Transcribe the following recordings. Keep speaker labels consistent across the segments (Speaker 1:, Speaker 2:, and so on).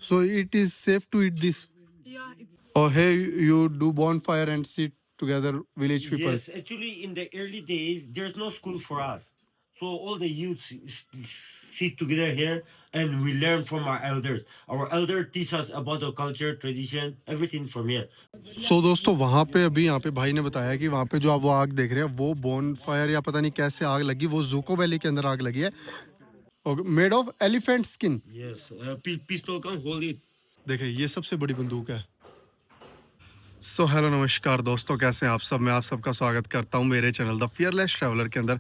Speaker 1: So it is safe to eat this.
Speaker 2: Yeah, it's
Speaker 1: Or hey, you do bonfire and sit together, village people.
Speaker 3: Yes, actually, in the early days, there's no school for us. So all the youths sit together here and we learn from our elders. Our elders teach us about the culture, tradition, everything from here.
Speaker 1: So दोस्तों वहाँ पे अभी यहाँ पे भाई ने बताया कि वहाँ पे जो आप वो आग देख रहे हैं वो बोन फायर या पता नहीं कैसे आग लगी, वो जूको वैली के अंदर आग लगी है, made of elephant skin.
Speaker 3: Yes, pistol can hold it.
Speaker 1: देखिए ये सबसे बड़ी बंदूक है. सो हेलो नमस्कार दोस्तों, कैसे हैं आप सब. मैं आप सबका स्वागत करता हूं मेरे चैनल द फियरलेस ट्रैवलर के अंदर.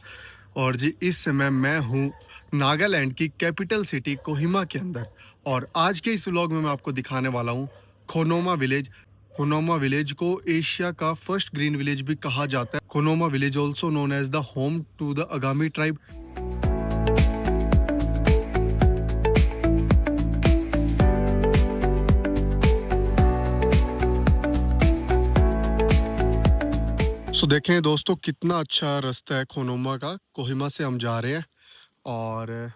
Speaker 1: और जी इस समय मैं हूं नागालैंड की कैपिटल सिटी कोहिमा के अंदर. और आज के इस व्लॉग में मैं आपको दिखाने वाला हूं खोनोमा विलेज. खोनोमा विलेज को एशिया का फर्स्ट ग्रीन विलेज भी कहा जाता है. Khonoma village also known as the home to the Angami tribe. तो देखें दोस्तों कितना अच्छा रास्ता है खोनोमा का. कोहिमा से हम जा रहे हैं और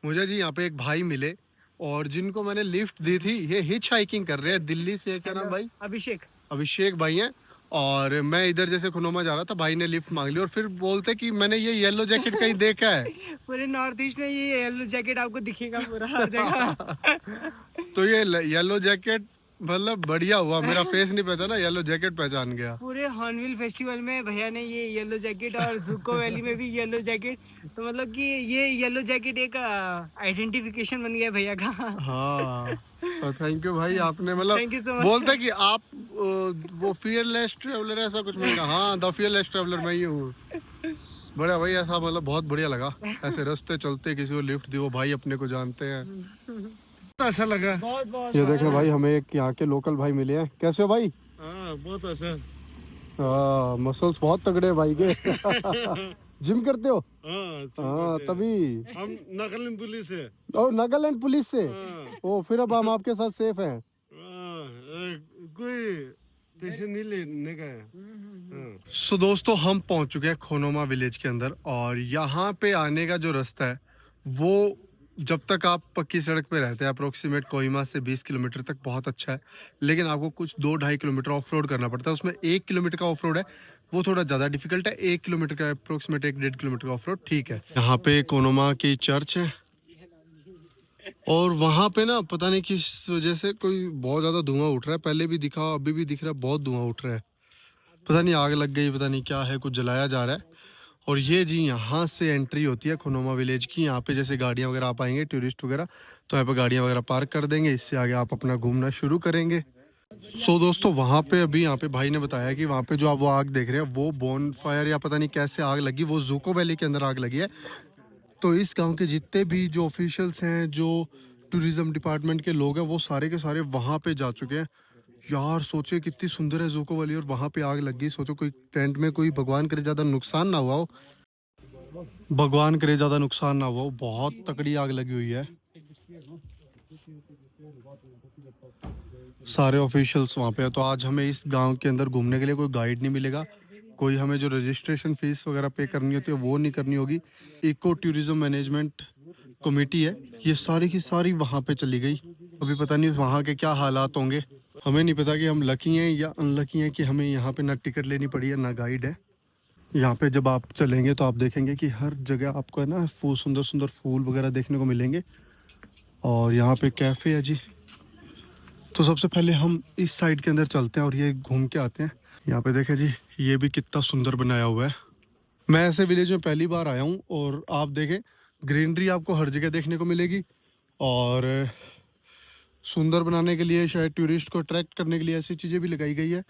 Speaker 1: मुझे जी यहाँ पे एक भाई मिले और जिनको मैंने लिफ्ट दी थी. ये हिच हाइकिंग कर रहे हैं दिल्ली से. क्या नाम भाई? अभिषेक भाई हैं. और मैं इधर जैसे खोनोमा जा रहा था, भाई ने लिफ्ट मांग ली और फिर बोलते कि मैंने ये येलो जैकेट कहीं देखा है.
Speaker 2: पूरे नॉर्थ ईस्ट में ये येलो जैकेट आपको दिखेगा पूरा हर जगह.
Speaker 1: तो ये येलो जैकेट मतलब बढ़िया हुआ, मेरा फेस नहीं पहचाना, येलो जैकेट पहचान गया.
Speaker 2: पूरे हॉर्नबिल फेस्टिवल में भैया ने ये येलो जैकेट और जूको वैली में भी येलो जैकेट. तो मतलब कि ये येलो जैकेट एक आइडेंटिफिकेशन बन गया भैया का.
Speaker 1: हाँ तो थैंक यू भाई, आपने
Speaker 2: Thank you so
Speaker 1: मतलब
Speaker 2: much.
Speaker 1: बोलते कि आप वो फियरलेस ट्रैवलर ऐसा कुछ. मैंने कहा हाँ द फियरलेस ट्रैवलर मैं ही हूँ. बढ़िया भाई, ऐसा मतलब बहुत बढ़िया लगा. ऐसे रास्ते चलते किसी को लिफ्ट दी, वो भाई अपने को जानते हैं, अच्छा लगा.
Speaker 2: बहुत
Speaker 1: ये देखें भाई, हमें एक यहाँ के लोकल भाई मिले हैं. कैसे हो भाई?
Speaker 3: बहुत अच्छा.
Speaker 1: मसल्स बहुत तगड़े हैं भाई के. जिम करते हो?
Speaker 3: हाँ,
Speaker 1: तभी.
Speaker 3: हम नागालैंड पुलिस है.
Speaker 1: और नागालैंड पुलिस से. ओ फिर अब हम आपके साथ सेफ हैं.
Speaker 3: कोई टेंशन नहीं लेने का है.
Speaker 1: सो दोस्तों हम पहुंच चुके हैं खोनोमा विलेज के अंदर. और यहाँ पे आने का जो रास्ता है वो जब तक आप पक्की सड़क पे रहते हैं अप्रोक्सीमेट कोहिमा से 20 किलोमीटर तक बहुत अच्छा है. लेकिन आपको कुछ 2-2.5 किलोमीटर ऑफ रोड करना पड़ता है. उसमें 1 किलोमीटर का ऑफ रोड है, वो थोड़ा ज़्यादा डिफिकल्ट है. 1 किलोमीटर का अप्रोक्सीमेट 1-1.5 किलोमीटर का ऑफ रोड ठीक है. यहाँ पे कोनोमा की चर्च है और वहाँ पे ना पता नहीं किस वजह से कोई बहुत ज़्यादा धुआं उठ रहा है. पहले भी दिखा, अभी भी दिख रहा है, बहुत धुआं उठ रहा है. पता नहीं आग लग गई, पता नहीं क्या है, कुछ जलाया जा रहा है. और ये जी यहाँ से एंट्री होती है खोनोमा विलेज की. यहाँ पे जैसे गाड़ियाँ वगैरह आप आएंगे टूरिस्ट वगैरह, तो यहाँ पे गाड़ियाँ वगैरह पार्क कर देंगे. इससे आगे आप अपना घूमना शुरू करेंगे. सो दोस्तों वहाँ पे अभी यहाँ पे भाई ने बताया कि वहाँ पे जो आप वो आग देख रहे हैं वो बोन फायर या पता नहीं कैसे आग लगी, वो जूको वैली के अंदर आग लगी है. तो इस गांव के जितने भी जो ऑफिशियल्स हैं, जो टूरिज्म डिपार्टमेंट के लोग हैं, वो सारे के सारे वहाँ पे जा चुके हैं. यार सोचे कितनी सुंदर है जूको वैली और वहाँ पे आग लगी. सोचो कोई टेंट में कोई भगवान करे ज़्यादा नुकसान ना हुआ हो, भगवान करे ज़्यादा नुकसान ना हुआ हो. बहुत तकड़ी आग लगी हुई है. सारे ऑफिशियल्स वहाँ पे है. तो आज हमें इस गांव के अंदर घूमने के लिए कोई गाइड नहीं मिलेगा. कोई हमें जो रजिस्ट्रेशन फीस वगैरह पे करनी होती है वो नहीं करनी होगी. इको टूरिज्म मैनेजमेंट कमेटी है, ये सारी की सारी वहाँ पे चली गई. अभी पता नहीं वहाँ के क्या हालात होंगे. हमें नहीं पता कि हम लकी हैं या अनलकी हैं कि हमें यहाँ पे ना टिकट लेनी पड़ी है ना गाइड है. यहाँ पे जब आप चलेंगे तो आप देखेंगे कि हर जगह आपको है ना सुंदर सुंदर फूल वगैरह देखने को मिलेंगे. और यहाँ पे कैफ़े है जी. तो सबसे पहले हम इस साइड के अंदर चलते हैं और ये घूम के आते हैं. यहाँ पे देखें जी, ये भी कितना सुंदर बनाया हुआ है. मैं ऐसे विलेज में पहली बार आया हूँ और आप देखें ग्रीनरी आपको हर जगह देखने को मिलेगी. और सुंदर बनाने के लिए शायद टूरिस्ट को अट्रैक्ट करने के लिए ऐसी चीज़ें भी लगाई गई है.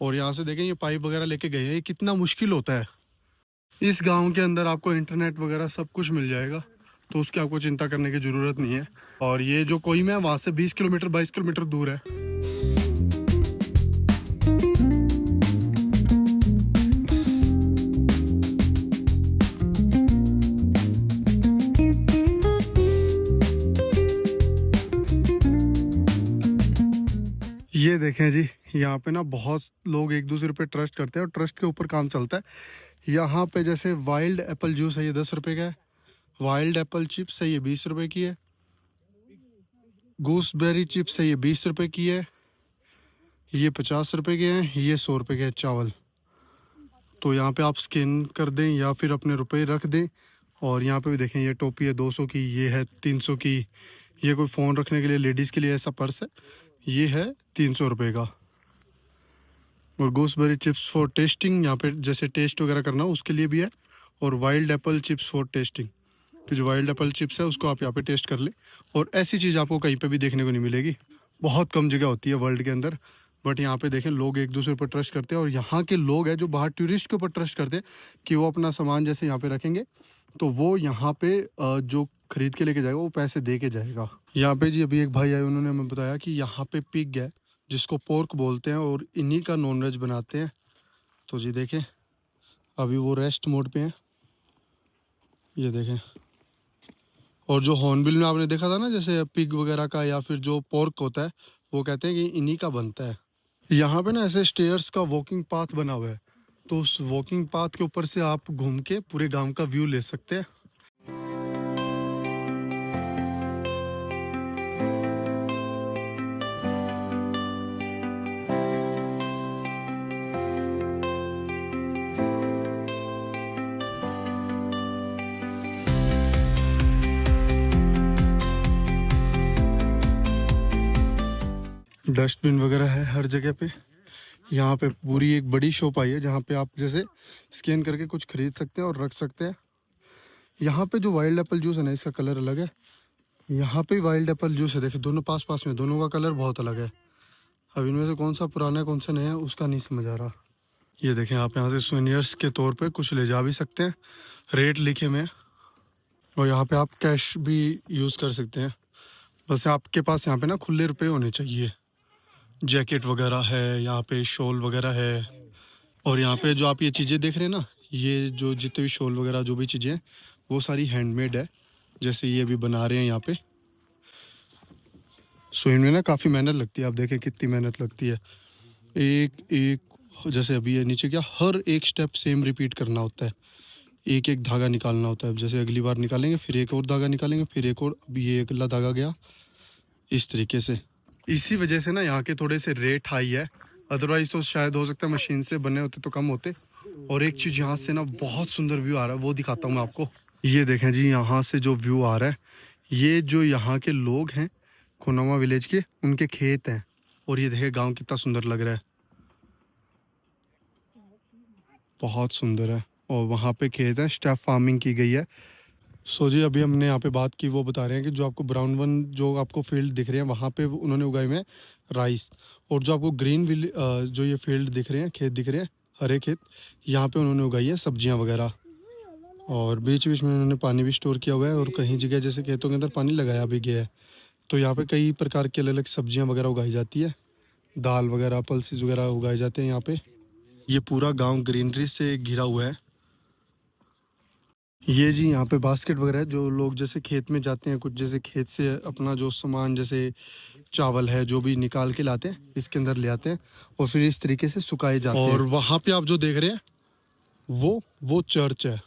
Speaker 1: और यहाँ से देखें ये पाइप वगैरह लेके गए हैं. ये कितना मुश्किल होता है. इस गांव के अंदर आपको इंटरनेट वगैरह सब कुछ मिल जाएगा, तो उसकी आपको चिंता करने की ज़रूरत नहीं है. और ये जो कोहिमा है वहाँ से 20 किलोमीटर 22 किलोमीटर दूर है. ये देखें जी, यहाँ पे ना बहुत लोग एक दूसरे पे ट्रस्ट करते हैं और ट्रस्ट के ऊपर काम चलता है. यहाँ पे जैसे वाइल्ड एप्पल जूस है, ये 10 रुपए का है. वाइल्ड एप्पल चिप्स है, ये 20 रुपए की है. गूसबेरी चिप्स है, ये 20 रुपए की है, ये 50 रुपए के हैं, ये 100 रुपए के हैं चावल। तो यहाँ पे आप स्कैन कर दें या फिर अपने रुपए रख दें। और यहाँ पे भी देखें, ये टोपी है 200 की, ये है 300 की, ये कोई फ़ोन रखने के लिए लेडीज़ के लिए ऐसा पर्स है, ये है 300 रुपये का। और गूसबेरी चिप्स फॉर टेस्टिंग, यहाँ पे जैसे टेस्ट वगैरह करना हो उसके लिए भी है। और wild Apple chips for testing, कि जो वाइल्ड एप्पल चिप्स है उसको आप यहाँ पे टेस्ट कर लें। और ऐसी चीज़ आपको कहीं पे भी देखने को नहीं मिलेगी, बहुत कम जगह होती है वर्ल्ड के अंदर। बट यहाँ पे देखें, लोग एक दूसरे पर ट्रस्ट करते हैं। और यहाँ के लोग हैं जो बाहर टूरिस्ट के ऊपर ट्रस्ट करते हैं कि वो अपना सामान जैसे यहाँ पे रखेंगे तो वो यहाँ पे जो खरीद के लेके जाएगा वो पैसे दे के जाएगा। यहाँ पे जी अभी एक भाई आए, उन्होंने हमें बताया कि यहाँ पे पिग है जिसको पोर्क बोलते हैं और इन्हीं का नॉन वेज बनाते हैं। तो जी देखें, अभी वो रेस्ट मोड पे हैं, ये देखें। और जो हॉर्नबिल में आपने देखा था ना, जैसे पिग वगैरह का या फिर जो पोर्क होता है, वो कहते हैं कि इन्हीं का बनता है। यहाँ पे ना ऐसे स्टेयर्स का वॉकिंग पाथ बना हुआ है, तो उस वॉकिंग पाथ के ऊपर से आप घूम के पूरे गांव का व्यू ले सकते हैं। डस्टबिन वगैरह है हर जगह पे। यहाँ पे पूरी एक बड़ी शॉप आई है जहाँ पे आप जैसे स्कैन करके कुछ खरीद सकते हैं और रख सकते हैं। यहाँ पे जो वाइल्ड एप्पल जूस है ना, इसका कलर अलग है। यहाँ पे वाइल्ड एप्पल जूस है, देखिए दोनों पास पास में, दोनों का कलर बहुत अलग है। अब इनमें से कौन सा पुराना है कौन सा नया है उसका नहीं समझ आ रहा। ये देखें, आप यहाँ से सोनियर्स के तौर पे कुछ ले जा भी सकते हैं, रेट लिखे में। और यहाँ पे आप कैश भी यूज़ कर सकते हैं, बस आपके पास यहाँ पे ना खुले रुपए होने चाहिए। जैकेट वगैरह है, यहाँ पे शॉल वगैरह है। और यहाँ पे जो आप ये चीज़ें देख रहे हैं ना, ये जो जितने भी शॉल वगैरह जो भी चीज़ें हैं वो सारी हैंडमेड है। जैसे ये भी बना रहे हैं यहाँ पे, सो इनमें ना काफ़ी मेहनत लगती है। आप देखें कितनी मेहनत लगती है। एक एक जैसे अभी ये नीचे क्या, हर एक स्टेप सेम रिपीट करना होता है, एक एक धागा निकालना होता है। जैसे अगली बार निकालेंगे फिर एक और धागा निकालेंगे, फिर एक और, अभी ये अगला धागा गया, इस तरीके से। इसी वजह से ना यहाँ के थोड़े से रेट हाई है, अदरवाइज तो शायद हो सकता है मशीन से बने होते तो कम होते। और एक चीज़ यहाँ से ना बहुत सुंदर व्यू आ रहा है, वो दिखाता हूँ मैं आपको। ये देखें जी, यहाँ से जो व्यू आ रहा है, ये जो यहाँ के लोग हैं खोनामा विलेज के, उनके खेत हैं। और ये देखें गांव कितना सुंदर लग रहा है, बहुत सुंदर है। और वहाँ पे खेत है, स्टेप फार्मिंग की गई है। सो जी अभी हमने यहाँ पे बात की, वो बता रहे हैं कि जो आपको ब्राउन वन जो आपको फील्ड दिख रहे हैं वहाँ पे उन्होंने उगाए हुए हैं राइस। और जो आपको ग्रीन जो ये फील्ड दिख रहे हैं, खेत दिख रहे हैं, हरे खेत, यहाँ पे उन्होंने उगाई है सब्जियाँ वगैरह। और बीच बीच में उन्होंने पानी भी स्टोर किया हुआ है। और कहीं जगह जैसे खेतों के अंदर पानी लगाया भी गया है। तो यहाँ पे कई प्रकार की अलग अलग सब्जियाँ वगैरह उगाई जाती है, दाल वगैरह, पल्सेस वगैरह उगाए जाते हैं यहाँ पे। ये पूरा गाँव ग्रीनरी से घिरा हुआ है। ये जी यहाँ पे बास्केट वगैरह है, जो लोग जैसे खेत में जाते हैं, कुछ जैसे खेत से अपना जो सामान जैसे चावल है जो भी निकाल के लाते हैं, इसके अंदर ले आते हैं और फिर इस तरीके से सुखाए जाते हैं। और वहाँ पे आप जो देख रहे हैं वो चर्च है।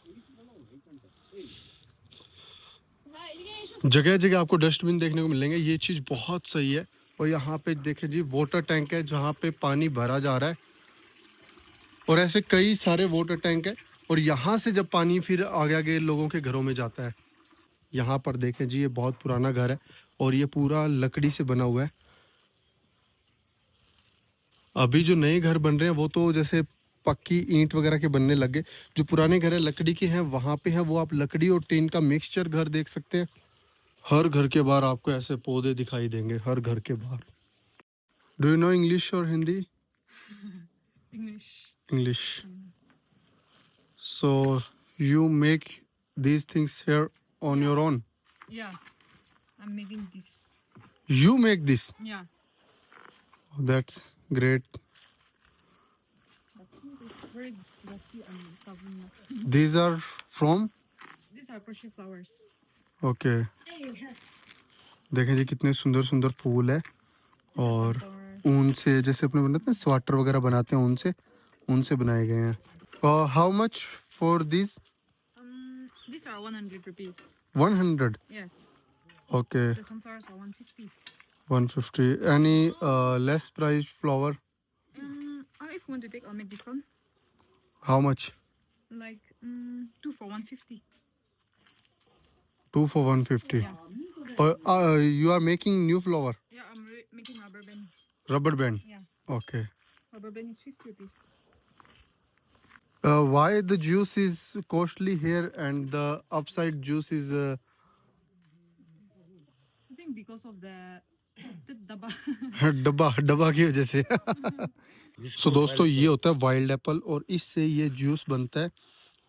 Speaker 1: जगह जगह आपको डस्टबिन देखने को मिलेंगे, ये चीज़ बहुत सही है। और यहाँ पे देखें जी, वाटर टैंक है जहाँ पे पानी भरा जा रहा है। और ऐसे कई सारे वाटर टैंक है। और यहाँ से जब पानी फिर आगे आगे लोगों के घरों में जाता है। यहाँ पर देखें जी, ये बहुत पुराना घर है और ये पूरा लकड़ी से बना हुआ है। अभी जो नए घर बन रहे हैं वो तो जैसे पक्की ईंट वगैरह के बनने लग गए। जो पुराने घर है लकड़ी के हैं, वहाँ पे है वो आप लकड़ी और टीन का मिक्सचर घर देख सकते हैं। हर घर के बाहर आपको ऐसे पौधे दिखाई देंगे, हर घर के बाहर। डू यू नो इंग्लिश और Hindi? English. So you make these things here on your own?
Speaker 4: Yeah, I'm making this.
Speaker 1: You make this?
Speaker 4: Yeah.
Speaker 1: Oh, that's great.
Speaker 4: But since it's very dusty, I'm covering up.
Speaker 1: These are from?
Speaker 4: These are crochet flowers.
Speaker 1: Okay. देखें जी कितने सुंदर सुंदर फूल है। और ऊन से जैसे अपने बनाते हैं स्वेटर वगैरह बनाते हैं, उनसे बनाए गए हैं। How much for these?
Speaker 4: These are 100 rupees.
Speaker 1: 100?
Speaker 4: Yes.
Speaker 1: Okay.
Speaker 4: The sunflowers are 150.
Speaker 1: 150. Any less priced flower?
Speaker 4: If you want to take, I'll make discount.
Speaker 1: How much?
Speaker 4: Like 2 for 150.
Speaker 1: 2 for 150.
Speaker 4: Yeah.
Speaker 1: You are making new flower?
Speaker 4: Yeah, I'm making rubber band.
Speaker 1: Rubber band?
Speaker 4: Yeah.
Speaker 1: Okay.
Speaker 4: Rubber band is 50 rupees.
Speaker 1: Why the juice is costly here and the upside juice is
Speaker 4: I think because of the dabba.
Speaker 1: डब्बा की वजह से
Speaker 3: This
Speaker 1: so
Speaker 3: called
Speaker 1: दोस्तों
Speaker 3: wild
Speaker 1: ये होता है wild Apple और इससे ये जूस बनता है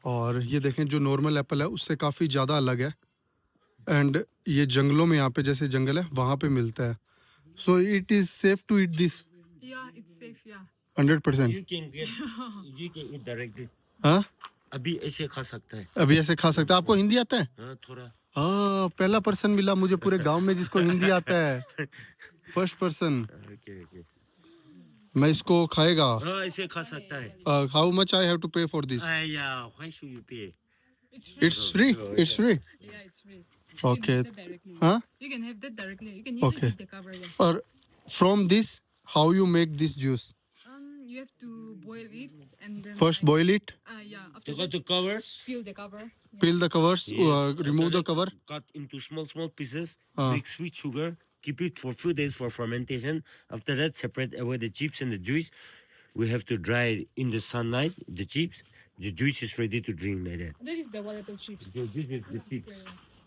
Speaker 1: और ये देखें जो नॉर्मल एप्पल है उससे काफ़ी ज़्यादा अलग है एंड ये जंगलों में यहाँ पे जैसे जंगल है वहाँ पे मिलता है so it is safe to eat this
Speaker 4: Yeah, it's safe. Yeah.
Speaker 1: 100%.
Speaker 3: You can eat directly.
Speaker 1: हाँ
Speaker 3: अभी ऐसे खा सकता है.
Speaker 1: अभी ऐसे खा सकते हैं. आपको हिंदी आता है?
Speaker 3: हाँ थोड़ा.
Speaker 1: हाँ पहला पर्सन मिला मुझे पूरे गांव में जिसको हिंदी आता है. First person.
Speaker 3: Okay.
Speaker 1: मैं इसको खाएगा.
Speaker 3: हाँ ऐसे खा सकता है.
Speaker 1: How much I have to pay for this?
Speaker 3: Yeah, why should you pay?
Speaker 4: It's free.
Speaker 1: It's free. It's free.
Speaker 4: Yeah, it's free.
Speaker 1: Okay.
Speaker 4: You can have that directly.
Speaker 1: हाँ
Speaker 4: You can have that directly. You can even
Speaker 1: Okay.
Speaker 4: eat the cover. Yeah.
Speaker 1: और from this how you make this juice?
Speaker 4: You have to boil it and then.
Speaker 1: First boil it.
Speaker 4: Yeah. After
Speaker 3: Take
Speaker 4: that,
Speaker 3: out the covers.
Speaker 4: peel the cover. Yeah.
Speaker 1: Peel the covers, remove the cover.
Speaker 3: Cut into small pieces.
Speaker 1: Ah.
Speaker 3: Mix with sugar. Keep it for 2 days for fermentation. After that, separate away the chips and the juice. We have to dry it in the sunlight. The chips. The juice is ready to drink like that.
Speaker 4: That is the watermelon chips.
Speaker 3: So this is the chips.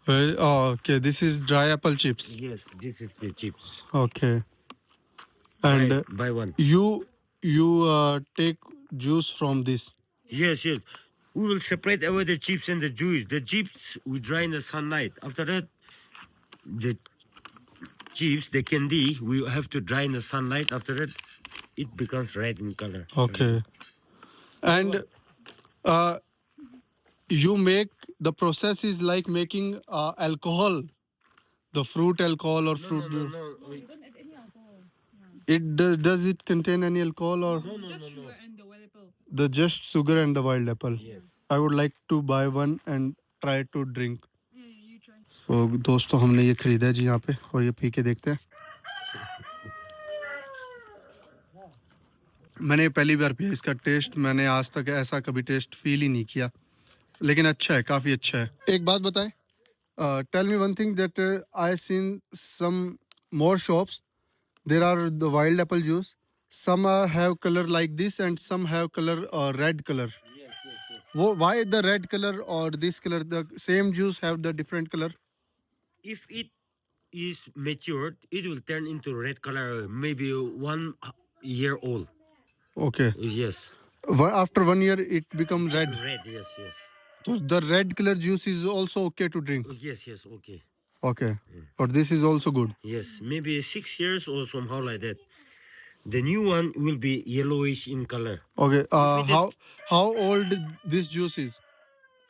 Speaker 4: Yeah.
Speaker 1: Okay, this is dry apple chips.
Speaker 3: Yes, this is the chips.
Speaker 1: Okay. And
Speaker 3: Buy one.
Speaker 1: you take juice from this.
Speaker 3: Yes. We will separate away the chips and the juice. The chips we dry in the sunlight. After that, the chips, the candy, we have to dry in the sunlight. After that, it becomes red in color.
Speaker 1: Okay. And you make the process is like making alcohol, the fruit alcohol or fruit.
Speaker 3: No.
Speaker 4: No, you don't add any alcohol.
Speaker 1: It does it contain any alcohol or
Speaker 4: Just sugar and the wild apple.
Speaker 1: the just sugar and the wild apple?
Speaker 3: Yes.
Speaker 1: I would like to buy one and try to drink.
Speaker 4: Yeah, you try.
Speaker 1: तो दोस्तों हमने ये खरीदा है जी यहाँ पे और ये पी के देखते हैं. मैंने पहली बार पिया इसका टेस्ट मैंने आज तक ऐसा कभी टेस्ट फील ही नहीं किया लेकिन अच्छा है काफ़ी अच्छा है. एक बात बताएं tell me one thing that I seen some more shops there are the wild apple juice some have color like this and some have color red color.
Speaker 3: Yes.
Speaker 1: Why the red color or this color? The same juice have the different color.
Speaker 3: If it is matured, it will turn into red color, maybe 1 year old.
Speaker 1: Okay.
Speaker 3: Yes.
Speaker 1: After 1 year it become red.
Speaker 3: Red, yes.
Speaker 1: So the red color juice is also okay to drink.
Speaker 3: Yes, okay.
Speaker 1: Okay. Or this is also good.
Speaker 3: Yes, maybe 6 years or somehow like that. The new one will be yellowish in color.
Speaker 1: Okay. How old this juice is?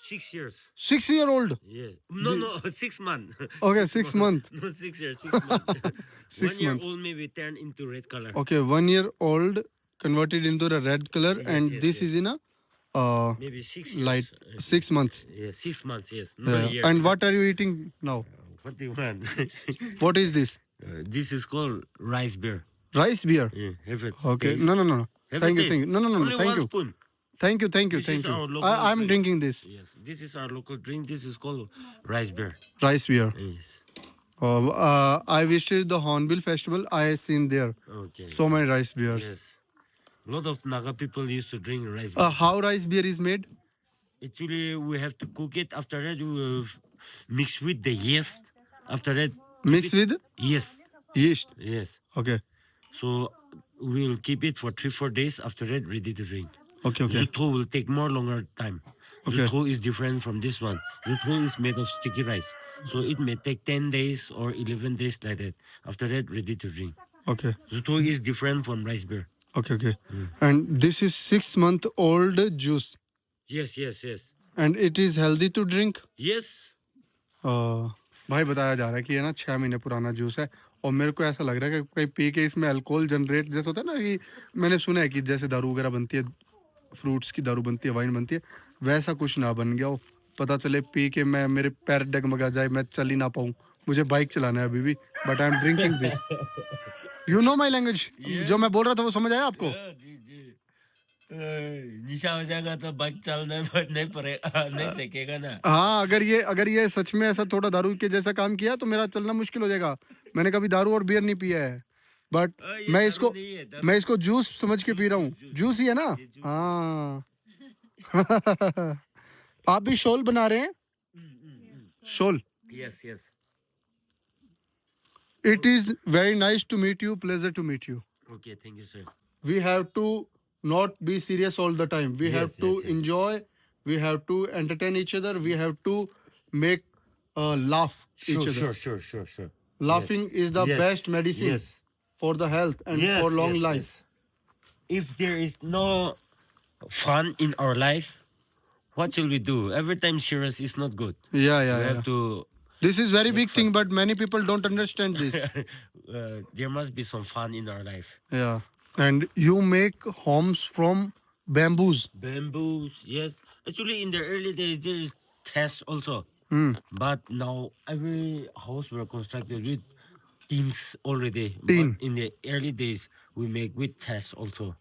Speaker 3: 6 years.
Speaker 1: 6-year-old.
Speaker 3: Yes. No, 6 months.
Speaker 1: Okay, 6 months.
Speaker 3: No, 6 years, 6 months.
Speaker 1: 6
Speaker 3: 1 year
Speaker 1: months.
Speaker 3: old maybe turn into red color.
Speaker 1: Okay, 1 year old converted into the red color and
Speaker 3: yes,
Speaker 1: this
Speaker 3: yes.
Speaker 1: is in a
Speaker 3: Maybe 6 years.
Speaker 1: light 6 months.
Speaker 3: Yeah, 6 months, yes. Not a year.
Speaker 1: And what are you eating now?
Speaker 3: What do you want?
Speaker 1: What is this?
Speaker 3: This is called rice beer.
Speaker 1: Rice beer.
Speaker 3: Yeah, have it.
Speaker 1: Okay.
Speaker 3: taste.
Speaker 1: No.
Speaker 3: Have
Speaker 1: Thank
Speaker 3: a
Speaker 1: you.
Speaker 3: taste.
Speaker 1: No.
Speaker 3: Only
Speaker 1: Thank
Speaker 3: one
Speaker 1: you.
Speaker 3: spoon.
Speaker 1: Thank you.
Speaker 3: This is our local
Speaker 1: I'm
Speaker 3: drink.
Speaker 1: drinking this
Speaker 3: Yes, this is our local drink. This is called rice beer.
Speaker 1: rice beer.
Speaker 3: Yes.
Speaker 1: I visited the Hornbill Festival. I seen there
Speaker 3: Okay.
Speaker 1: so many rice beers.
Speaker 3: Yes. A lot of Naga people used to drink rice beer.
Speaker 1: How rice beer is made?
Speaker 3: Actually, we have to cook it. After that, we will mix with the yeast. After that,
Speaker 1: Mixed with
Speaker 3: yeast.
Speaker 1: yeast.
Speaker 3: Yes.
Speaker 1: Okay.
Speaker 3: So we will keep it for 3-4 days. After that, ready to drink.
Speaker 1: Okay.
Speaker 3: Zutho will take longer time.
Speaker 1: Okay.
Speaker 3: Zutho is different from this one. Zutho is made of sticky rice. So it may take 10 days or 11 days like that. After that, ready to drink.
Speaker 1: Okay.
Speaker 3: Zutho is different from rice beer.
Speaker 1: Okay. And this is 6-month-old juice
Speaker 3: Yes.
Speaker 1: and it is healthy to drink.
Speaker 3: Yes.
Speaker 1: भाई बताया जा रहा है कि ये ना 6 महीने पुराना जूस है और मेरे को ऐसा लग रहा है कि कहीं पी के इसमें अल्कोहल जनरेट जैसे होता है ना कि मैंने सुना है कि जैसे दारू वगैरह बनती है फ्रूट्स की दारू बनती है वाइन बनती है वैसा कुछ ना बन गया हो पता चले पी के मैं मेरे पैर डगमगा जाए मैं चल ही ना पाऊँ मुझे बाइक चलाना है अभी भी but I'm drinking this. You know my language. जो मैं बोल रहा था वो समझ आया आपको?
Speaker 3: निशा हो जाएगा तो बाइक चलने नहीं पड़ेगा, नहीं सीखेगा ना।
Speaker 1: हाँ, अगर ये सच में ऐसा थोड़ा दारू के जैसा काम किया तो मेरा चलना मुश्किल हो जाएगा। मैंने कभी दारू और बियर नहीं पिया है, बट मैं इसको जूस समझ के पी रहा हूँ। जूस ही है ना? हाँ। आप भी शोल बना रहे हैं? शोल।
Speaker 3: Yes, yes.
Speaker 1: It is very nice to meet you. Pleasure to meet you.
Speaker 3: Okay, thank you, sir.
Speaker 1: We have to not be serious all the time. We have to enjoy. We have to entertain each other. We have to make laugh each other.
Speaker 3: Sure.
Speaker 1: Laughing is the best medicine for the health and for long life.
Speaker 3: If there is no fun in our life, what shall we do? Every time serious is not good.
Speaker 1: Yeah.
Speaker 3: We have to.
Speaker 1: This is very big thing, but many people don't understand this.
Speaker 3: There must be some fun in our life.
Speaker 1: Yeah, and you make homes from bamboos.
Speaker 3: Bamboos, yes. Actually, in the early days, there is tests also. But now every house were constructed with tins already.
Speaker 1: Tin.
Speaker 3: But in the early days, we make with tests also.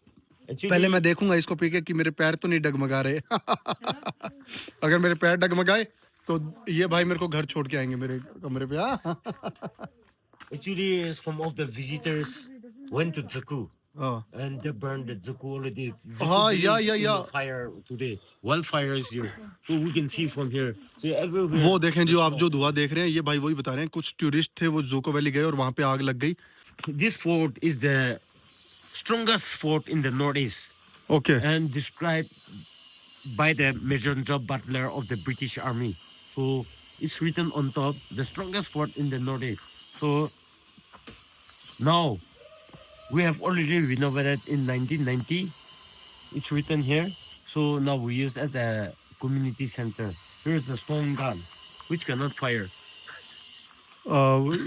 Speaker 1: पहले मैं देखूंगा इसको P के कि मेरे पैर तो नहीं डगमगा रहे। अगर मेरे पैर डगमगाए तो ये भाई मेरे को घर छोड़ के आएंगे मेरे कमरे पे।
Speaker 3: Actually, some of the visitors went to Zaku
Speaker 1: हाँ
Speaker 3: and they burned the Zaku already.
Speaker 1: yeah.
Speaker 3: Fire today. Wildfire is here, so we can see from here. So everywhere.
Speaker 1: वो देखें जो आप जो धुआं देख रहे हैं, ये भाई वही बता रहे हैं। कुछ टूरिस्ट थे, वो जोको वैली गए और वहां पे आग लग गई।
Speaker 3: This fort is the strongest fort in the northeast.
Speaker 1: Okay.
Speaker 3: And described by the Major John Butler of the British Army. So it's written on top, the strongest fort in the northeast. So now we have already renovated in 1990. It's written here. So now we use as a community center. Here's the stone gun, which cannot fire.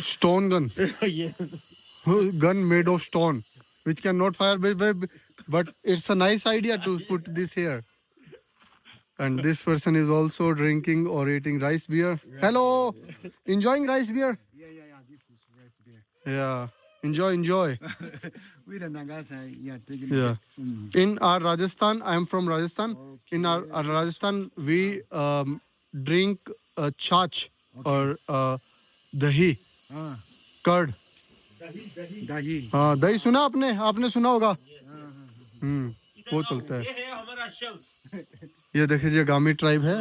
Speaker 1: Stone gun.
Speaker 3: Yeah.
Speaker 1: Gun made of stone, which cannot fire, but it's a nice idea to put this here. And this person is also drinking or eating rice beer. Hello, enjoying rice beer?
Speaker 2: Yeah. This is rice beer.
Speaker 1: Yeah, enjoy.
Speaker 2: With the Nagas, taking
Speaker 1: Yeah. In our Rajasthan, I am from Rajasthan. In our Rajasthan, we drink chach or dahi, curd.
Speaker 2: Dahi.
Speaker 1: हाँ, दही सुना आपने सुना होगा। वो चलता है।
Speaker 3: ये है हमारा shell.
Speaker 1: ये देखिए जी आगामी ट्राइब है।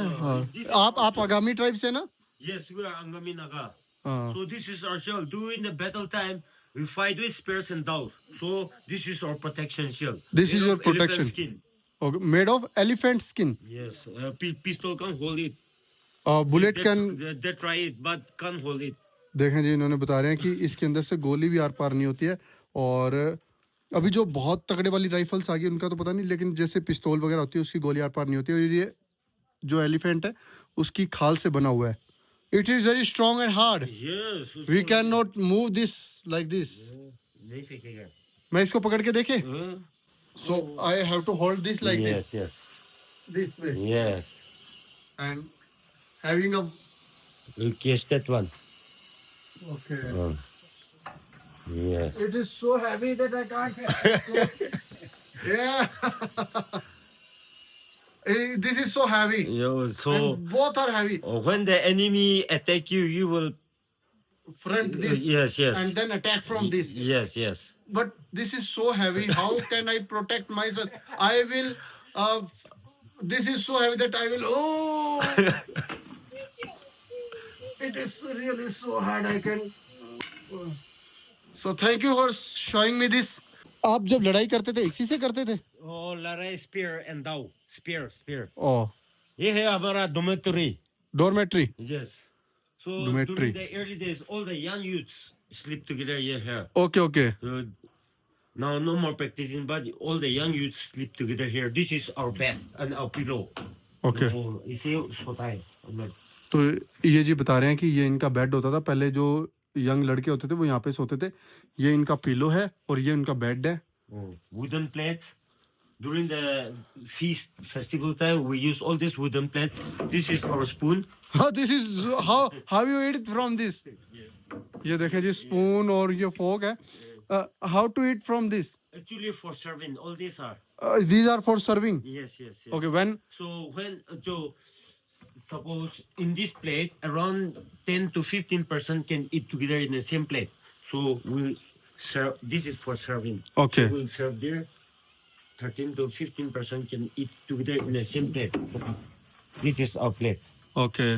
Speaker 1: आप आगामी ट्राइब से ना?
Speaker 3: Yes, we are Angami Naga.
Speaker 1: हाँ।
Speaker 3: So this is our shield. During the battle time, we fight with spears and dowels. So this is our protection shield.
Speaker 1: This is
Speaker 3: Made
Speaker 1: your
Speaker 3: of elephant
Speaker 1: protection.
Speaker 3: skin.
Speaker 1: Okay, made of elephant skin.
Speaker 3: Yes, pistol can hold it.
Speaker 1: Bullet can.
Speaker 3: They try it, but can't hold it.
Speaker 1: देखें जी, इन्होंने बता रहे हैं कि इसके अंदर से गोली भी आर पार नहीं होती है। और अभी जो बहुत तगड़े वाली राइफल्स आ गई उनका तो पता नहीं, लेकिन जैसे पिस्तौल वगैरह होती है उसकी गोली आर पार नहीं होती है। और ये जो एलिफेंट है उसकी खाल से बना हुआ है। It is very strong and hard.
Speaker 3: Yes.
Speaker 1: We can not move this like this.
Speaker 3: नहीं सीखेगा।
Speaker 1: मैं इसको पकड़ के देखे? So I have to hold this like
Speaker 3: Yes, yes.
Speaker 1: This way
Speaker 3: Yes.
Speaker 1: And having a
Speaker 3: You catch that one.
Speaker 1: Okay.
Speaker 3: Yes.
Speaker 1: It is so heavy that I can't. Yeah. This is so heavy.
Speaker 3: So
Speaker 1: And both are heavy.
Speaker 3: when the enemy attack you, you will.
Speaker 1: Front this.
Speaker 3: Yes.
Speaker 1: And then attack from this.
Speaker 3: Yes.
Speaker 1: But this is so heavy. How can I protect myself? I will. This is so heavy that I will. Oh. It is really so hard. I can. So thank you for showing me this. आप जब लड़ाई करते थे इसी से करते थे?
Speaker 3: Oh, लड़ाई spear and dao. Spear.
Speaker 1: Oh,
Speaker 3: ये है हमारा dormitory.
Speaker 1: dormitory.
Speaker 3: Yes. So
Speaker 1: Dormitory.
Speaker 3: during the early days, all the young youths sleep together here.
Speaker 1: Okay.
Speaker 3: So now no more practicing, but all the young youths sleep together here. This is our bed and our pillow.
Speaker 1: Okay.
Speaker 3: So, इसे सोता है हम लोग।
Speaker 1: तो ये जी बता रहे हैं कि ये इनका बेड होता था पहले। जो यंग लड़के होते थे वो यहाँ पे सोते थे। ये इनका पिलो है और ये उनका बेड है।
Speaker 3: Wooden plates. During the feast festival time, we use all these wooden plates. This is our spoon.
Speaker 1: This is how you eat from this. ये देखें जी स्पून और ये फोक है. How to eat from this?
Speaker 3: Actually, for serving, all these are.
Speaker 1: These are for serving.
Speaker 3: Yes, yes, yes.
Speaker 1: Okay, when
Speaker 3: So when suppose in this plate around 10 to 15% can eat together in the same plate. So we serve. This is for serving.
Speaker 1: Okay.
Speaker 3: So we'll serve there. 13 to 15% can eat together in the same plate. This is our plate.
Speaker 1: Okay.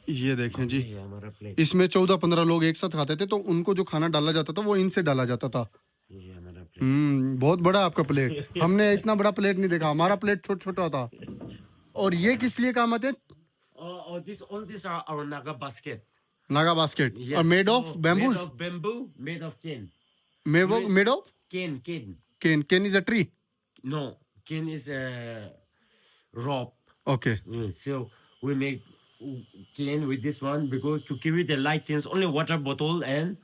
Speaker 1: ये देखें जी,
Speaker 3: ये हमारा plate.
Speaker 1: इसमें 14-15 लोग एक साथ खाते थे, तो उनको जो खाना डाला जाता था वो इनसे डाला जाता था.
Speaker 3: ये हमारा प्लेट.
Speaker 1: बहुत बड़ा आपका प्लेट. हमने इतना बड़ा प्लेट नहीं देखा, हमारा प्लेट छोटा था. और ये किस लिए काम आते हैं?
Speaker 3: All these are our naga basket.
Speaker 1: Naga basket.
Speaker 3: Yes.
Speaker 1: और made of
Speaker 3: So,
Speaker 1: bamboos.
Speaker 3: Made of bamboo, made of cane.
Speaker 1: Made of
Speaker 3: Cane.
Speaker 1: Cane. Cane is a tree.
Speaker 3: No, cane is a rope.
Speaker 1: Okay.
Speaker 3: So we make cane with this one because to carry the light things, only water bottle and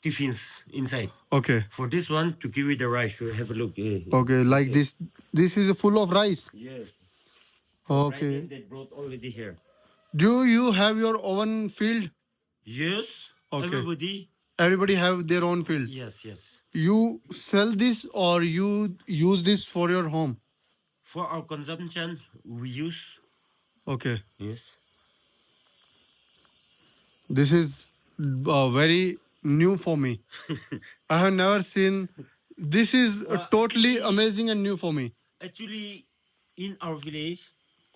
Speaker 3: tiffins inside.
Speaker 1: Okay.
Speaker 3: For this one, to carry the rice. So have a look.
Speaker 1: Okay, like this. This is full of rice.
Speaker 3: Yes.
Speaker 1: Okay.
Speaker 3: Right, they brought already here.
Speaker 1: Do you have your own field?
Speaker 3: Yes.
Speaker 1: Okay.
Speaker 3: Everybody.
Speaker 1: Everybody have their own field.
Speaker 3: Yes.
Speaker 1: You sell this or you use this for your home?
Speaker 3: For our consumption, we use.
Speaker 1: Okay.
Speaker 3: Yes.
Speaker 1: This is very new for me. I have never seen. This is totally amazing and new for me.
Speaker 3: Actually, in our village,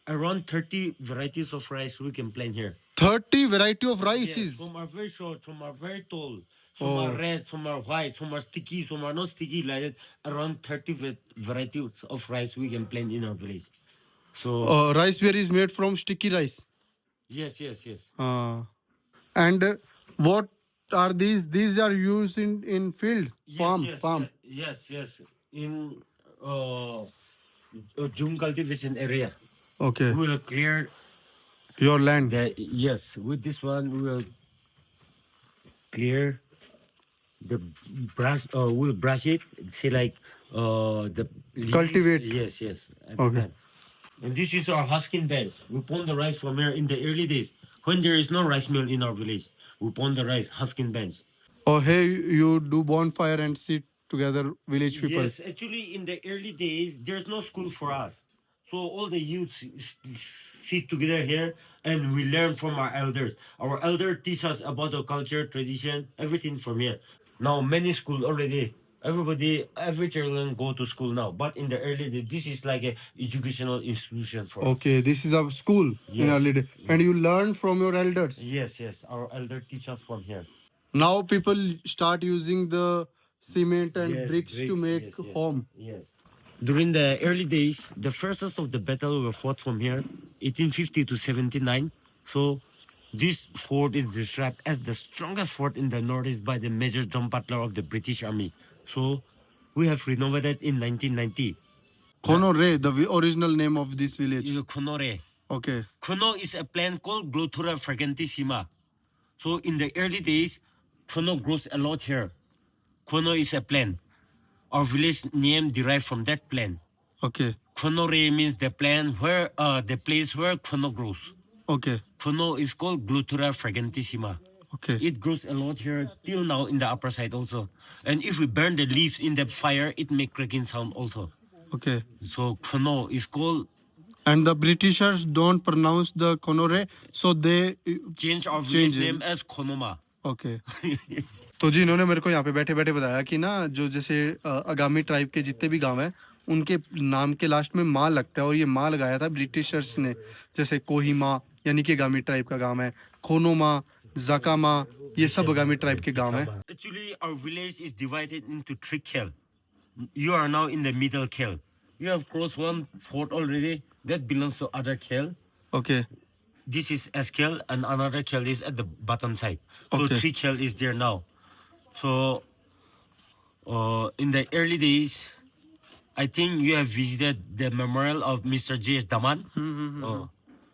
Speaker 3: around 30 varieties of rice we can plant here.
Speaker 1: 30 variety of rice
Speaker 3: Yes,
Speaker 1: is.
Speaker 3: some are very short, some are very tall, some
Speaker 1: Oh.
Speaker 3: are red, some are white, some are sticky, some are not sticky. Like that, around 30 varieties of rice we can plant in our village. So
Speaker 1: Rice beer is made from sticky rice.
Speaker 3: yes.
Speaker 1: And what are these? These are used in field, farm.
Speaker 3: Yes. In June cultivation area,
Speaker 1: Okay.
Speaker 3: we will clear
Speaker 1: Your land.
Speaker 3: yes. With this one, we will clear the brush. We'll brush it. Say like the leaves.
Speaker 1: Cultivate.
Speaker 3: Yes. At
Speaker 1: Okay.
Speaker 3: the time. And this is our husking beds. We pond the rice from here in the early days when there is no rice mill in our village. We pond the rice husking beds.
Speaker 1: Oh, hey, you do bonfire and sit together, village people.
Speaker 3: Yes, actually, in the early days, there's no school for us. So all the youths sit together here and we learn from our elders. Our elders teach us about the culture, tradition, everything from here. Now, many schools already, every children go to school now. But in the early days, this is like a educational institution for us.
Speaker 1: Okay, this is a school in
Speaker 3: Yes.
Speaker 1: early day. And you learn from your elders.
Speaker 3: Yes, our elders teach us from here.
Speaker 1: Now people start using the cement and
Speaker 3: Yes,
Speaker 1: bricks to make
Speaker 3: yes.
Speaker 1: home.
Speaker 3: Yes. During the early days, the first of the battle were fought from here, 1850 to 79. So this fort is described as the strongest fort in the northeast by the Major John Butler of the British Army. So we have renovated in 1990.
Speaker 1: Konore, the original name of this village.
Speaker 3: Konore.
Speaker 1: Okay.
Speaker 3: Kono is a plant called Glotura fragantissima. So in the early days, Kono grows a lot here. Kono is a plant. Our village name derived from that plant.
Speaker 1: Okay.
Speaker 3: Konore means the plant where the place where Kono grows.
Speaker 1: Okay.
Speaker 3: Kono is called Glutura fragantissima.
Speaker 1: Okay.
Speaker 3: It grows a lot here till now in the upper side also. And if we burn the leaves in the fire, it make cracking sound also.
Speaker 1: Okay.
Speaker 3: So Kono is called.
Speaker 1: And the Britishers don't pronounce the Konore, so they
Speaker 3: Change our village
Speaker 1: Change it.
Speaker 3: name as Konoma.
Speaker 1: Okay. तो जी इन्होंने मेरे को यहाँ पे बैठे बैठे बताया कि ना जो जैसे आगामी ट्राइब के जितने भी गांव हैं उनके नाम के लास्ट में माँ लगता है और ये माँ लगाया था ब्रिटिशर्स ने जैसे कोहिमा यानी कि आगामी ट्राइब का गांव है खोनोमा जकामा ये सब आगामी ट्राइब के गांव हैं.
Speaker 3: Actually, our village is divided into 3 khel. You are now in the middle khel. You have crossed one fort already. That belongs to other khel.
Speaker 1: Okay.
Speaker 3: This is S khel and another khel is at the bottom side. So
Speaker 1: Okay.
Speaker 3: 3 khel is there now. So in the early days, I think you have visited the memorial of Mr. J.S. Daman.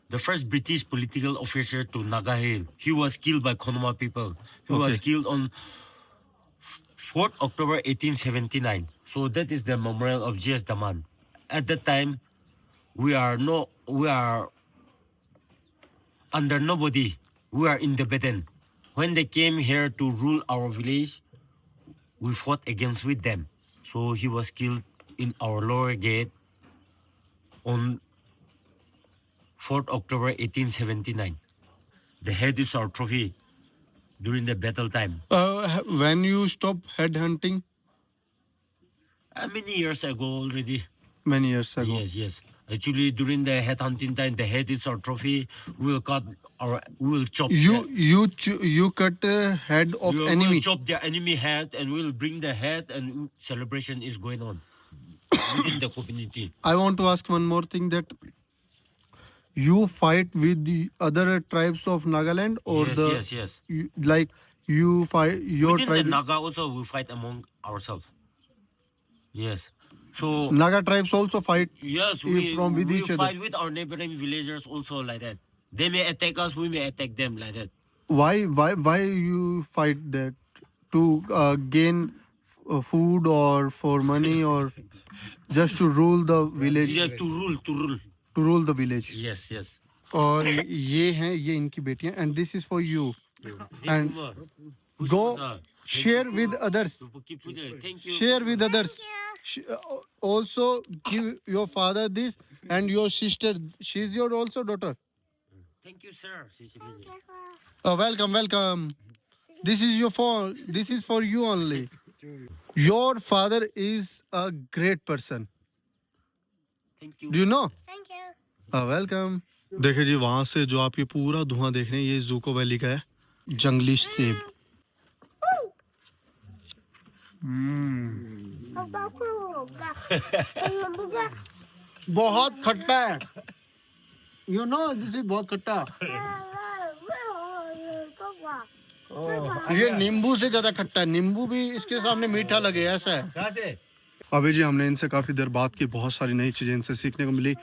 Speaker 3: The first British political officer to Naga Hill. He was killed by Konoma people. He was
Speaker 1: Okay.
Speaker 3: killed on 4th October 1879. So that is the memorial of J.S. Daman. At that time, we are under nobody. We are independent. when they came here to rule our village, we fought against with them. So he was killed in our lower gate on 4th October 1879. The head is our trophy during the battle time.
Speaker 1: When you stop head hunting?
Speaker 3: Many years ago already.
Speaker 1: Many years ago.
Speaker 3: Yes. Actually, during the head hunting time, the head is our trophy. We will chop.
Speaker 1: You cut the head of
Speaker 3: We
Speaker 1: enemy.
Speaker 3: will chop the enemy head, and we'll bring the head, and celebration is going on within the community.
Speaker 1: I want to ask one more thing, that you fight with the other tribes of Nagaland, or
Speaker 3: Yes.
Speaker 1: you fight your
Speaker 3: Within the
Speaker 1: tribe?
Speaker 3: Naga also, we fight among ourselves. Yes. So
Speaker 1: Naga tribes also fight.
Speaker 3: yes,
Speaker 1: we each other.
Speaker 3: fight with our neighboring villagers also like that. They may attack us, we may attack them like that.
Speaker 1: Why you fight that? To gain food, or for money, or just to rule the village?
Speaker 3: Yes, to rule.
Speaker 1: To rule the village.
Speaker 3: Yes.
Speaker 1: और ये इनकी बेटियां, and this is for you. And go share with others.
Speaker 3: Thank you.
Speaker 1: Share with others. Also give your father this, and your sister. She's your also daughter.
Speaker 3: Thank you, sir.
Speaker 1: Welcome. This is for you only. Your father is a great person.
Speaker 3: Thank you.
Speaker 1: Do you know? Welcome. देखिए जी, वहां से जो आप ये पूरा धुआं देख रहे हैं, ये जूको वैली का है, जंगली सेब। बहुत खट्टा है, यू नो, दिस इज बहुत खट्टा। ये नींबू से ज्यादा खट्टा है, नींबू भी इसके सामने मीठा लगे, ऐसा है। अभी जी हमने इनसे काफी देर बात की, बहुत सारी नई चीजें इनसे सीखने को मिली।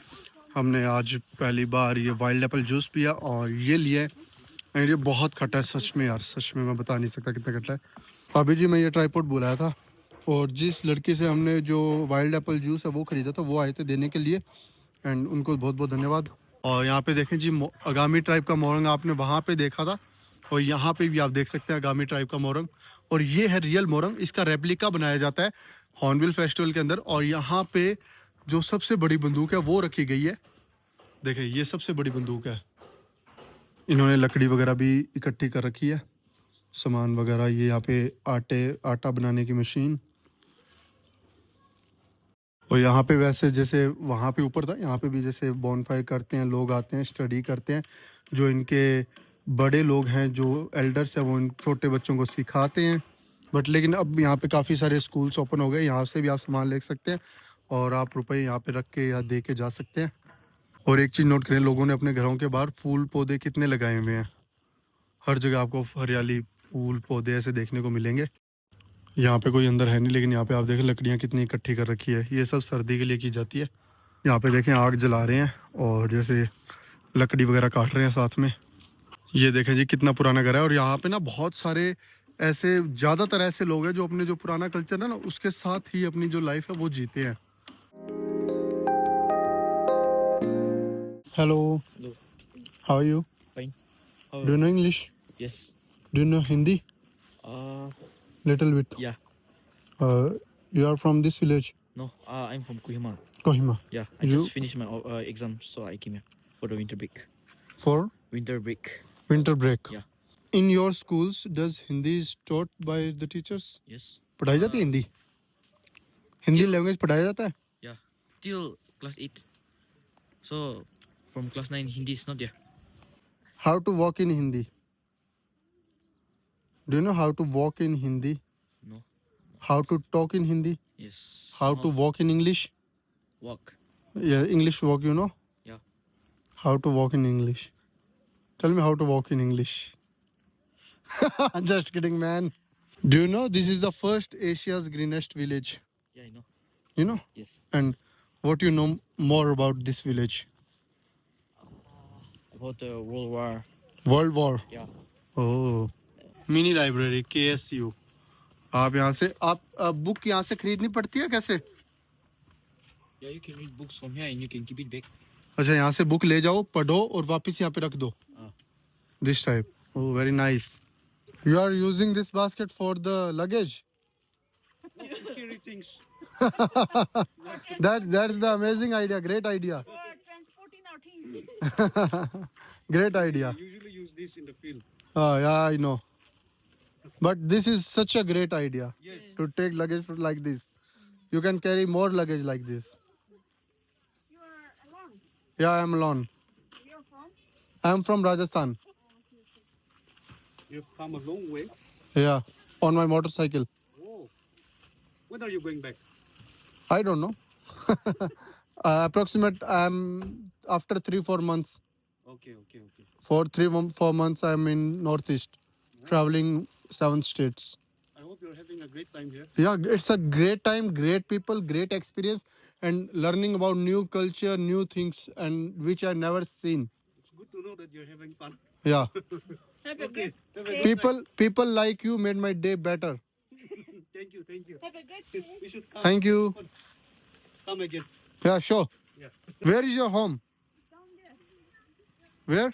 Speaker 1: हमने आज पहली बार ये वाइल्ड एप्पल जूस पिया, और ये लिया है, एंड ये बहुत खट्टा है सच में यार, सच में मैं बता नहीं सकता कितना खट्टा है। अभी जी मैं ये ट्राइपॉड बुलाया था, और जिस लड़की से हमने जो वाइल्ड एप्पल जूस है वो ख़रीदा था, वो आए थे देने के लिए, एंड उनको बहुत बहुत धन्यवाद। और यहाँ पे देखें जी, आगामी ट्राइब का मोरंग आपने वहाँ पे देखा था, और यहाँ पे भी आप देख सकते हैं आगामी ट्राइब का मोरंग, और ये है रियल मोरंग। इसका रेप्लिका बनाया जाता है हॉर्नबिल फेस्टिवल के अंदर। और यहाँ पे जो सबसे बड़ी बंदूक है वो रखी गई है, देखिए ये सबसे बड़ी बंदूक है। इन्होंने लकड़ी वगैरह भी इकट्ठी कर रखी है, सामान वगैरह। ये यहाँ पे आटा बनाने की मशीन, और यहाँ पे वैसे जैसे वहाँ पे ऊपर था, यहाँ पे भी जैसे बॉनफायर करते हैं, लोग आते हैं, स्टडी करते हैं। जो इनके बड़े लोग हैं, जो एल्डर्स हैं, वो इन छोटे बच्चों को सिखाते हैं। बट लेकिन अब यहाँ पे काफ़ी सारे स्कूल्स ओपन हो गए, यहाँ से भी आप सामान ले सकते हैं, और आप रुपए यहाँ पे रख के या दे के जा सकते हैं। और एक चीज़ नोट करें, लोगों ने अपने घरों के बाहर फूल पौधे कितने लगाए हुए हैं। हर जगह आपको हरियाली, फूल पौधे ऐसे देखने को मिलेंगे। यहाँ पे कोई अंदर है नहीं, लेकिन यहाँ पे आप देखें लकड़ियाँ कितनी इकट्ठी कर रखी है, ये सब सर्दी के लिए की जाती है। यहाँ पे देखें आग जला रहे हैं, और जैसे लकड़ी वगैरह काट रहे हैं साथ में। ये देखें जी कितना पुराना घर है, और यहाँ पे ना बहुत सारे ऐसे, ज़्यादातर ऐसे लोग हैं जो अपने जो पुराना कल्चर है ना, उसके साथ ही अपनी जो लाइफ है वो जीते हैं। Hello, how are you?
Speaker 5: Fine.
Speaker 1: Do you know English?
Speaker 5: Yes.
Speaker 1: Do you know Hindi? Little bit.
Speaker 5: Yeah.
Speaker 1: You are from this village,
Speaker 5: No. I'm from Kohima.
Speaker 1: Kohima.
Speaker 5: Yeah. I
Speaker 1: You-
Speaker 5: just finished my exam, so I came here for the winter break.
Speaker 1: For
Speaker 5: Winter break.
Speaker 1: winter break.
Speaker 5: Yeah.
Speaker 1: In your schools, does Hindi is taught by the teachers?
Speaker 5: Yes.
Speaker 1: पढ़ाई जाती है Hindi? Hindi language पढ़ाया जाता है?
Speaker 5: Yeah. Till class 8. So from class 9, Hindi is not there.
Speaker 1: How to walk in Hindi? Do you know how to walk in Hindi?
Speaker 5: No.
Speaker 1: How to talk in Hindi?
Speaker 5: Yes.
Speaker 1: How to walk in English?
Speaker 5: walk?
Speaker 1: Yeah, English walk, you know?
Speaker 5: Yeah.
Speaker 1: How to walk in English? Tell me how to walk in English. Just kidding, man. Do you know this is the first Asia's greenest village?
Speaker 5: Yeah, I know.
Speaker 1: You know?
Speaker 5: Yes.
Speaker 1: And what you know more about this village?
Speaker 5: About the World War.
Speaker 1: World War.
Speaker 5: Yeah.
Speaker 1: Oh. Mini library KSU। आप यहाँ से आप book यहाँ से खरीदनी पड़ती है कैसे?
Speaker 5: Yeah, you can read books from here and you can keep it back.
Speaker 1: अच्छा, यहाँ से बुक ले जाओ, पढ़ो और वापस यहाँ पे रख दो।
Speaker 5: हाँ।
Speaker 1: This type. Oh very nice. You are using this basket for the luggage.
Speaker 6: Carry things
Speaker 1: That's the amazing idea. Great idea.
Speaker 4: For transporting our things.
Speaker 1: Great idea.
Speaker 6: we usually use this in the field.
Speaker 1: Yeah, I know. But this is such a great idea
Speaker 6: Yes.
Speaker 1: to take luggage like this. You can carry more luggage like this.
Speaker 4: You are alone.
Speaker 1: Yeah, I am alone.
Speaker 4: You're from?
Speaker 1: I am from Rajasthan.
Speaker 6: You've come a long way.
Speaker 1: Yeah, on my motorcycle.
Speaker 6: Oh. When are you going back?
Speaker 1: I don't know. Approximate. After 3-4 months.
Speaker 6: Okay.
Speaker 1: For 3-4 months, I'm in Northeast, traveling 7 states.
Speaker 6: I hope you're having a great time here.
Speaker 1: Yeah, it's a great time, great people, great experience, and learning about new culture, new things, and which I never seen.
Speaker 6: It's good to know that you're having fun.
Speaker 1: Yeah,
Speaker 4: Have a
Speaker 6: Okay.
Speaker 4: great
Speaker 6: Have a
Speaker 4: day.
Speaker 6: good
Speaker 1: people like you made my day better.
Speaker 6: Thank you.
Speaker 4: Have a great day.
Speaker 6: We should come.
Speaker 1: Thank you.
Speaker 6: Come again.
Speaker 1: Yeah, sure.
Speaker 6: Yeah.
Speaker 1: Where is your home?
Speaker 4: Down there.
Speaker 1: Where?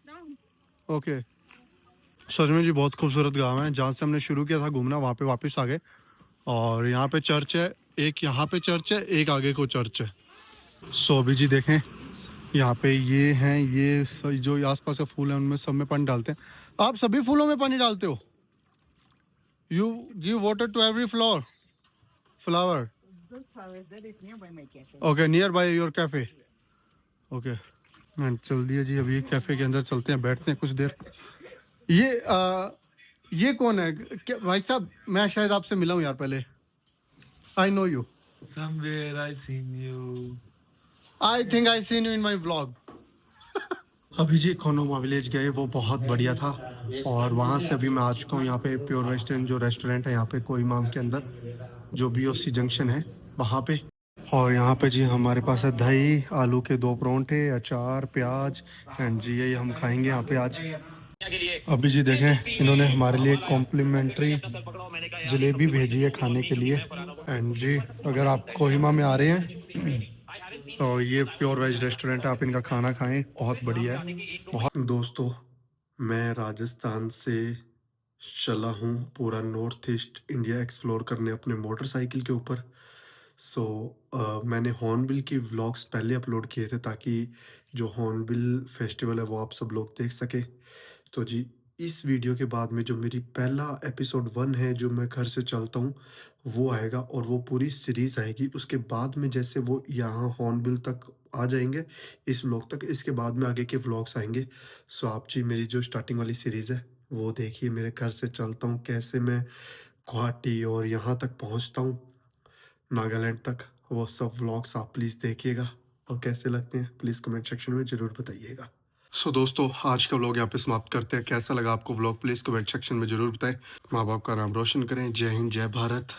Speaker 4: Down.
Speaker 1: Okay सच में जी बहुत खूबसूरत गांव है जहाँ से हमने शुरू किया था घूमना वहाँ पे वापस आ गए और यहाँ पे चर्च है एक यहाँ पे चर्च है एक आगे को चर्च है सो अभी जी देखें यहाँ पे ये हैं ये जो आसपास के फूल हैं उनमें सब में पानी डालते हैं आप सभी फूलों में पानी डालते हो you give water to every flower
Speaker 7: Those flowers, that is nearby my cafe.
Speaker 1: Okay near by your cafe okay चल दिए जी अभी कैफे के अंदर चलते हैं बैठते हैं कुछ देर ये कौन है भाई साहब मैं शायद आपसे मिला हूँ यार पहले I know you
Speaker 8: Somewhere I seen you.
Speaker 1: I think I seen you in my vlog अभी जी खोनोमा विलेज गए वो बहुत बढ़िया था और वहाँ से अभी मैं आ चुका हूँ यहाँ पे प्योर वेस्टर्न जो रेस्टोरेंट है यहाँ पे कोहिमा के अंदर जो BOC जंक्शन है वहाँ पे और यहाँ पे जी हमारे पास है दही आलू के 2 परोंठे अचार प्याज एंड जी यही हम खाएंगे यहाँ पे आज अभी जी देखें इन्होंने हमारे लिए कॉम्प्लीमेंट्री जलेबी भेजी है खाने के लिए एंड जी अगर आप कोहिमा में आ रहे हैं तो ये प्योर वेज रेस्टोरेंट है आप इनका खाना खाएं बहुत बढ़िया है बहुत दोस्तों मैं राजस्थान से चला हूँ पूरा नॉर्थ ईस्ट इंडिया एक्सप्लोर करने अपने मोटरसाइकिल के ऊपर सो मैंने हॉर्नबिल की व्लॉग्स पहले अपलोड किए थे ताकि जो हॉर्नबिल फेस्टिवल है वो आप सब लोग देख सकें तो जी इस वीडियो के बाद में जो मेरी पहला एपिसोड 1 है जो मैं घर से चलता हूँ वो आएगा और वो पूरी सीरीज़ आएगी उसके बाद में जैसे वो यहाँ हॉर्नबिल तक आ जाएंगे इस व्लॉग तक इसके बाद में आगे के व्लॉग्स आएंगे सो आप जी मेरी जो स्टार्टिंग वाली सीरीज़ है वो देखिए मेरे घर से चलता हूँ कैसे मैं गुवाहाटी और यहाँ तक पहुँचता हूँ नागालैंड तक वो सब व्लॉग्स आप प्लीज़ देखिएगा और कैसे लगते हैं प्लीज़ कमेंट सेक्शन में ज़रूर बताइएगा सो दोस्तों आज का व्लॉग यहाँ पे समाप्त करते हैं कैसा लगा आपको व्लॉग प्लीज़ कमेंट सेक्शन में ज़रूर बताएं माँ बाप का नाम रोशन करें जय हिंद जय भारत